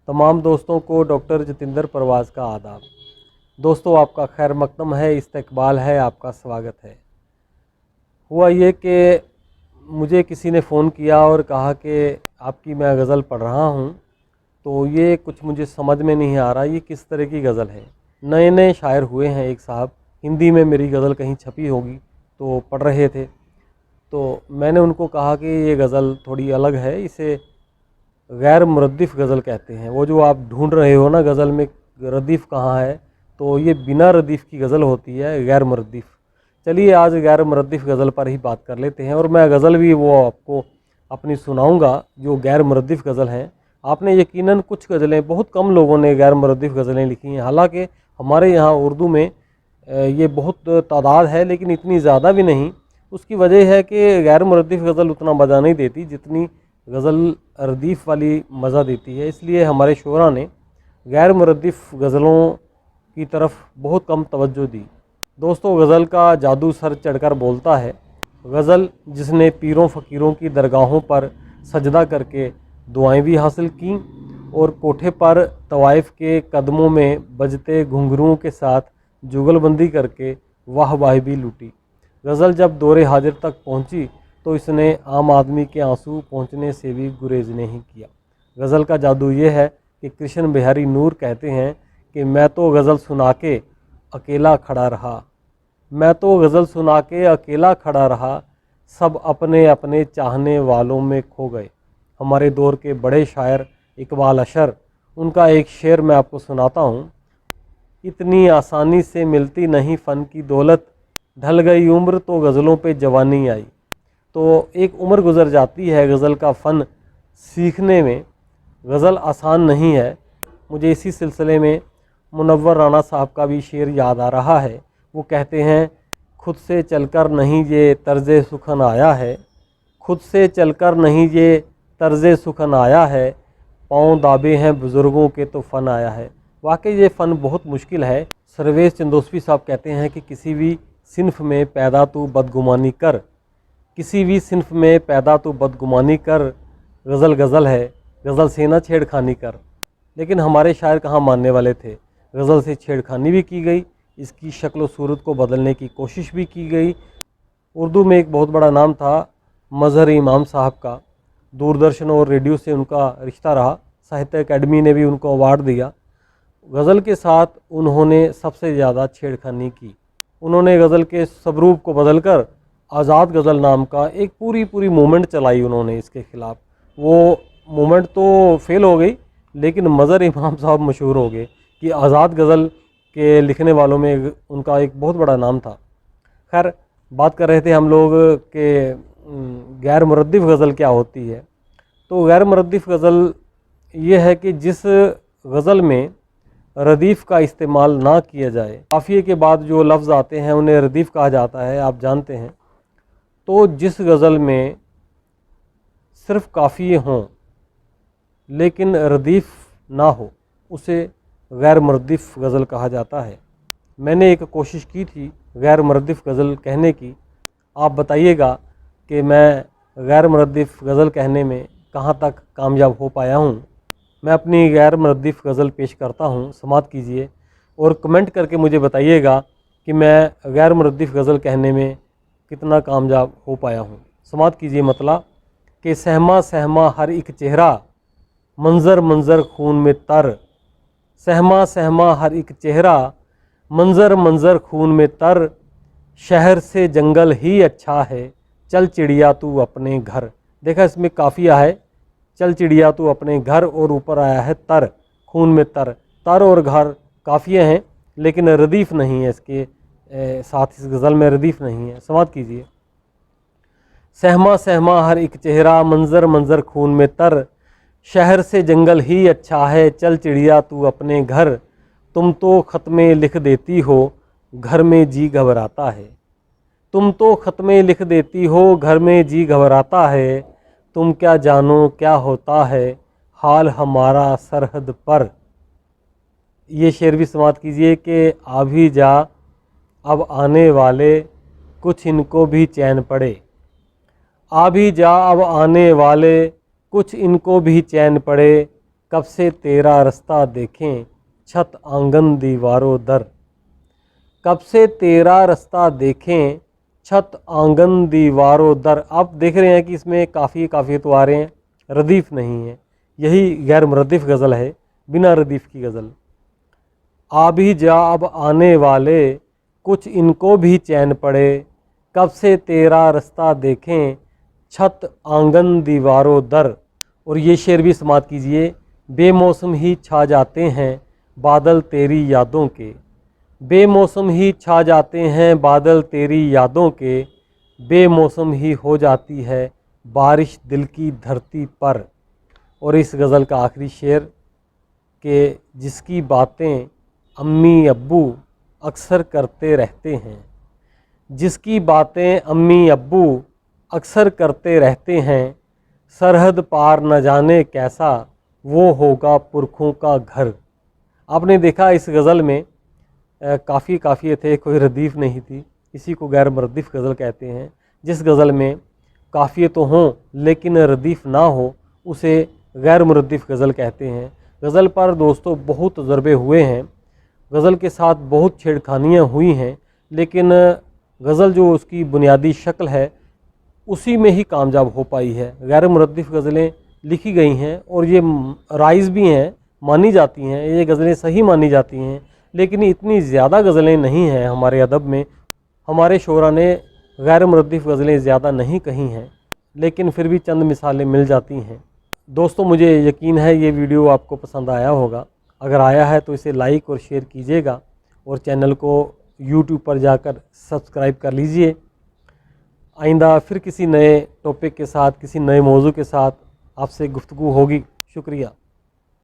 तमाम दोस्तों को डॉक्टर जतिंदर परवाज़ का आदाब। दोस्तों, आपका खैर मक़दम है, इस्तकबाल है, आपका स्वागत है। हुआ ये कि मुझे किसी ने फ़ोन किया और कहा कि आपकी मैं गज़ल पढ़ रहा हूँ, तो ये कुछ मुझे समझ में नहीं आ रहा ये किस तरह की गज़ल है। नए नए शायर हुए हैं एक साहब, हिंदी में मेरी गज़ल कहीं छपी होगी तो पढ़ रहे थे। तो मैंने उनको कहा कि ये गज़ल थोड़ी अलग है, इसे गैर मुरद्दिफ़ गज़ल कहते हैं। वो जो आप ढूंढ रहे हो ना गज़ल में रदीफ़ कहाँ है, तो ये बिना रदीफ़ की गज़ल होती है, गैर मुरद्दिफ़। चलिए आज गैर मुरद्दिफ़ गज़ल पर ही बात कर लेते हैं और मैं गज़ल भी वो आपको अपनी सुनाऊंगा जो गैर मुरद्दिफ़ गज़ल हैं। आपने यकीनन कुछ गज़लें, बहुत कम लोगों ने गैर मुरद्दिफ़ गज़लें लिखी हैं, हालांकि हमारे यहाँ उर्दू में ये बहुत तादाद है लेकिन इतनी ज़्यादा भी नहीं। उसकी वजह है कि गैर मुरद्दिफ़ गज़ल उतना मज़ा नहीं देती जितनी गज़ल रदीफ़ वाली मज़ा देती है, इसलिए हमारे शोरा ने गैर मुरद्दिफ़ गज़लों की तरफ बहुत कम तवज्जो दी। दोस्तों, गज़ल का जादू सर चढ़कर बोलता है। गज़ल जिसने पीरों फ़कीरों की दरगाहों पर सजदा करके दुआएं भी हासिल कीं और कोठे पर तवाइफ़ के कदमों में बजते घुंघरुओं के साथ जुगलबंदी करके वाहवाही भी लूटी। गज़ल जब दौरे हाजिर तक पहुंची तो इसने आम आदमी के आंसू पहुंचने से भी गुरेज नहीं किया। गज़ल का जादू ये है कि कृष्ण बिहारी नूर कहते हैं कि मैं तो गज़ल सुना के अकेला खड़ा रहा, मैं तो गज़ल सुना के अकेला खड़ा रहा, सब अपने अपने चाहने वालों में खो गए। हमारे दौर के बड़े शायर इकबाल अशर, उनका एक शेर मैं आपको सुनाता हूँ। इतनी आसानी से मिलती नहीं फ़न की दौलत, ढल गई उम्र तो गज़लों पे जवानी आई। तो एक उम्र गुज़र जाती है गज़ल का फ़न सीखने में, गज़ल आसान नहीं है। मुझे इसी सिलसिले में मुनव्वर राना साहब का भी शेर याद आ रहा है। वो कहते हैं, खुद से चलकर नहीं ये तर्ज़े सुखन आया है, खुद से चलकर नहीं ये तर्ज़े सुखन आया है, पाँव दाबे हैं बुज़ुर्गों के तो फ़न आया है। वाकई ये फ़न बहुत मुश्किल है। सर्वेश चंदोस्वी साहब कहते हैं कि किसी भी सिन्फ में पैदा तू बदगुमानी कर, किसी भी सिन्फ में पैदा तो बदगुमानी कर, गज़ल गज़ल है, गज़ल से ना छेड़खानी कर। लेकिन हमारे शायर कहाँ मानने वाले थे। गज़ल से छेड़खानी भी की गई, इसकी शक्ल व सूरत को बदलने की कोशिश भी की गई। उर्दू में एक बहुत बड़ा नाम था मज़हर इमाम साहब का, दूरदर्शन और रेडियो से उनका रिश्ता रहा, साहित्य अकेडमी ने भी उनको अवार्ड दिया। गज़ल के साथ उन्होंने सबसे ज़्यादा छेड़खानी की। उन्होंने गज़ल के स्वरूप को बदलकर आज़ाद गज़ल नाम का एक पूरी मूवमेंट चलाई उन्होंने इसके ख़िलाफ़। वो मूवमेंट तो फेल हो गई लेकिन मज़हर इमाम साहब मशहूर हो गए कि आज़ाद गज़ल के लिखने वालों में उनका एक बहुत बड़ा नाम था। खैर, बात कर रहे थे हम लोग कि गैर मुरद्दिफ़ गज़ल क्या होती है। तो गैर मुरद्दिफ़ गज़ल ये है कि जिस गज़ल में रदीफ़ का इस्तेमाल ना किया जाए, काफ़िए के बाद जो लफ्ज़ आते हैं उन्हें रदीफ़ कहा जाता है, आप जानते हैं। तो जिस गज़ल में सिर्फ़ काफ़िए हों लेकिन रदीफ़ ना हो, उसे गैर मुरद्दिफ़ गज़ल कहा जाता है। मैंने एक कोशिश की थी गैर मुरद्दिफ़ गज़ल कहने की। आप बताइएगा कि मैं गैर मुरद्दिफ़ गज़ल कहने में कहाँ तक कामयाब हो पाया हूँ। मैं अपनी गैर मुरद्दिफ़ गज़ल पेश करता हूँ, समाअत कीजिए और कमेंट करके मुझे बताइएगा कि मैं गैर मुरद्दिफ़ गज़ल कहने में कितना कामयाब हो पाया हूँ। समाअत कीजिए मतलब कि सहमा सहमा हर एक चेहरा, मंज़र मंज़र खून में तर, सहमा सहमा हर एक चेहरा, मंज़र मंज़र खून में तर, शहर से जंगल ही अच्छा है, चल चिड़िया तू अपने घर। देखा, इसमें काफ़िया है, चल चिड़िया तू अपने घर, और ऊपर आया है तर, खून में तर। तर और घर काफ़िया हैं लेकिन रदीफ़ नहीं है, इसके साथ इस गज़ल में रदीफ़ नहीं है। समाअत कीजिए। सहमा सहमा हर एक चेहरा, मंज़र मंज़र खून में तर, शहर से जंगल ही अच्छा है, चल चिड़िया तू अपने घर, तुम तो ख़त में लिख देती हो, घर में जी घबराता है, तुम तो ख़त में लिख देती हो, घर में जी घबराता है, तुम क्या जानो क्या होता है, हाल हमारा सरहद पर। ये शेर भी समाअत कीजिए कि आ भी जा अब आने वाले, कुछ इनको भी चैन पड़े, आ भी जा अब आने वाले, कुछ इनको भी चैन पड़े, कब से तेरा रास्ता देखें छत आंगन दीवारों दर। कब से तेरा रास्ता देखें छत आंगन दीवारों दर। आप देख रहे हैं कि इसमें काफ़ी तो आ रहे हैं, रदीफ़ नहीं है। यही गैर मुरद्दिफ़ गज़ल है, बिना रदीफ़ की गज़ल। आ भी जा अब आने वाले कुछ इनको भी चैन पड़े, कब से तेरा रास्ता देखें छत आंगन दीवारों दर। और ये शेर भी समात कीजिए। बेमौसम ही छा जाते हैं बादल तेरी यादों के, बेमौसम ही छा जाते हैं बादल तेरी यादों के, बेमौसम ही हो जाती है बारिश दिल की धरती पर। और इस गज़ल का आखिरी शेर कि जिसकी बातें अम्मी अब्बू अक्सर करते रहते हैं, जिसकी बातें अम्मी अब्बू अक्सर करते रहते हैं, सरहद पार न जाने कैसा वो होगा पुरखों का घर। आपने देखा इस गज़ल में काफ़ी थे, कोई रदीफ़ नहीं थी। इसी को गैर मुरद्दिफ़ गज़ल कहते हैं। जिस गज़ल में काफ़िए तो हों लेकिन रदीफ़ ना हो उसे गैर मुरद्दिफ़ गज़ल कहते हैं। गज़ल पर दोस्तों बहुत ज़रबे हुए हैं, गज़ल के साथ बहुत छेड़खानियाँ हुई हैं, लेकिन गज़ल जो उसकी बुनियादी शक्ल है उसी में ही कामयाब हो पाई है। गैर मुरद्दिफ़ गज़लें लिखी गई हैं और ये राइज़ भी हैं, मानी जाती हैं, ये गज़लें सही मानी जाती हैं, लेकिन इतनी ज़्यादा गज़लें नहीं हैं हमारे अदब में। हमारे शोरा ने गैर मुरद्दिफ़ गज़लें ज़्यादा नहीं कही हैं, लेकिन फिर भी चंद मिसालें मिल जाती हैं। दोस्तों मुझे यकीन है ये वीडियो आपको पसंद आया होगा। अगर आया है तो इसे लाइक और शेयर कीजिएगा और चैनल को यूट्यूब पर जाकर सब्सक्राइब कर लीजिए। आइंदा फिर किसी नए टॉपिक के साथ, किसी नए मौजू के साथ आपसे गुफ्तगू होगी। शुक्रिया।